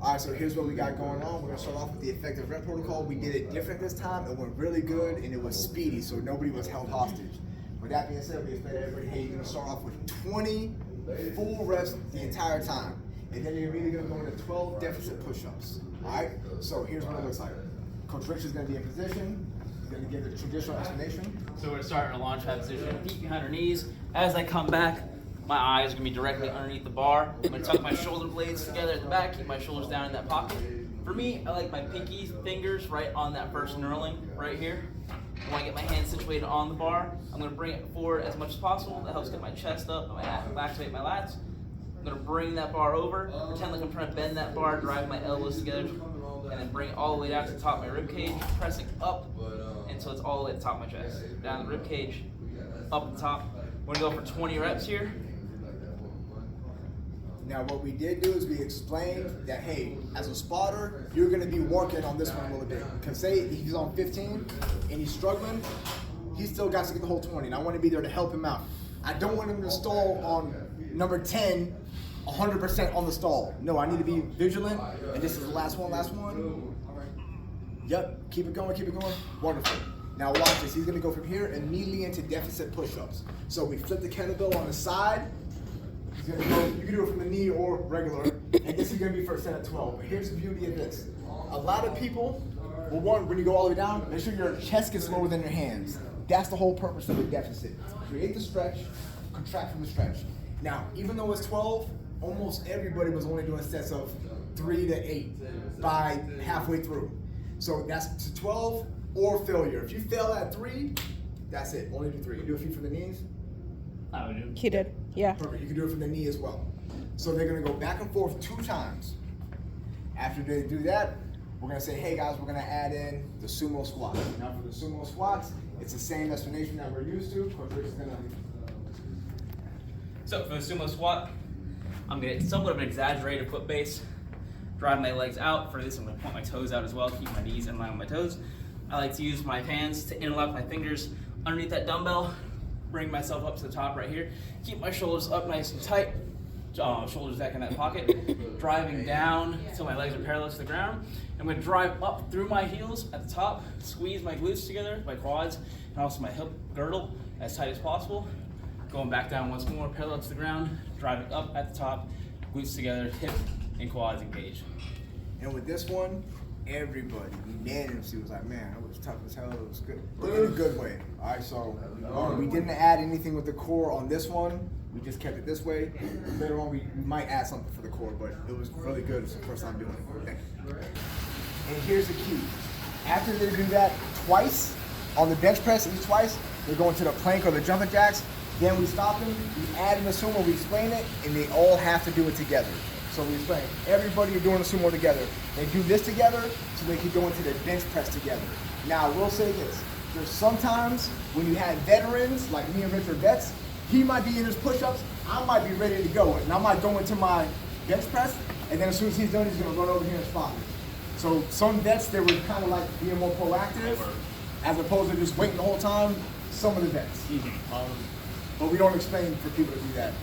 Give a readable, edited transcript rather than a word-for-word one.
All right, so here's what we got going on. We're gonna start off with the effective rep protocol. We did it different this time. It went really good and it was speedy, so nobody was held hostage. With that being said, we expect everybody, hey, you're gonna start off with 20 full reps the entire time. And then you're really gonna go into 12 deficit push-ups. All right, so here's what it looks like. Coach Rich is gonna be in position. He's gonna give the traditional explanation. So we're gonna start in a launch pad position, feet behind our knees. As I come back, my eyes are gonna be directly underneath the bar. I'm gonna tuck my shoulder blades together at the back, keep my shoulders down in that pocket. For me, I like my pinky fingers right on that first knurling right here. I wanna get my hands situated on the bar. I'm gonna bring it forward as much as possible. That helps get my chest up, activate my lats. I'm gonna bring that bar over, pretend like I'm trying to bend that bar, drive my elbows together, and then bring it all the way down to the top of my rib cage, pressing up until it's all the way at the top of my chest. Down the rib cage, up at the top. We're gonna go for 20 reps here. Now what we did do is we explained that, hey, as a spotter, you're gonna be working on this one a little bit. Because say he's on 15 and he's struggling, he still got to get the whole 20. And I wanna be there to help him out. I don't want him to stall on number 10, 100% on the stall. No, I need to be vigilant. And this is the last one. Yep, keep it going. Wonderful. Now watch this, he's gonna go from here immediately into deficit push-ups. So we flip the kettlebell on the side. He's gonna go, you can do it from the knee or regular, and this is gonna be for a set of 12. But here's the beauty of this. A lot of people, well, one, when you go all the way down, make sure your chest gets lower than your hands. That's the whole purpose of a deficit. Create the stretch, contract from the stretch. Now, even though it's 12, almost everybody was only doing sets of 3 to 8 by halfway through. So that's to 12 or failure. If you fail at 3, that's it, only do 3. You do a few from the knees? I would do. He did, yeah. Perfect, you can do it from the knee as well. So they're gonna go back and forth 2 times. After they do that, we're gonna say, hey guys, we're gonna add in the sumo squat. Now for the sumo squats, it's the same explanation that we're used to. Coach Rich is gonna. So for the sumo squat, I'm gonna get somewhat of an exaggerated foot base, drive my legs out. For this, I'm gonna point my toes out as well, keep my knees in line with my toes. I like to use my hands to interlock my fingers underneath that dumbbell, bring myself up to the top right here, keep my shoulders up nice and tight, shoulders back in that pocket, driving down until my legs are parallel to the ground. I'm gonna drive up through my heels at the top, squeeze my glutes together, my quads, and also my hip girdle as tight as possible. Going back down once more, parallel to the ground, driving up at the top, glutes together, hip and quads engaged. And with this one, everybody unanimously was like, man, that was tough as hell. It was good, but in a good way. All right, so we didn't add anything with the core on this one. We just kept it this way. Later on, we might add something for the core, but it was really good. It's the first time doing it. And here's the key. After they do that twice, on the bench press, each twice, they're going to the plank or the jumping jacks. Then we stop them, we add in the sumo, we explain it, and they all have to do it together. So we explain, everybody are doing the sumo together. They do this together so they can go into the bench press together. Now, I will say this. There's sometimes when you have veterans, like me and Richard vets, he might be in his push-ups, I might be ready to go. And I might go into my bench press, and then as soon as he's done, he's gonna run over here and spot me. So some vets, they were kind of like being more proactive, as opposed to just waiting the whole time, some of the vets. But we don't explain for people to do that.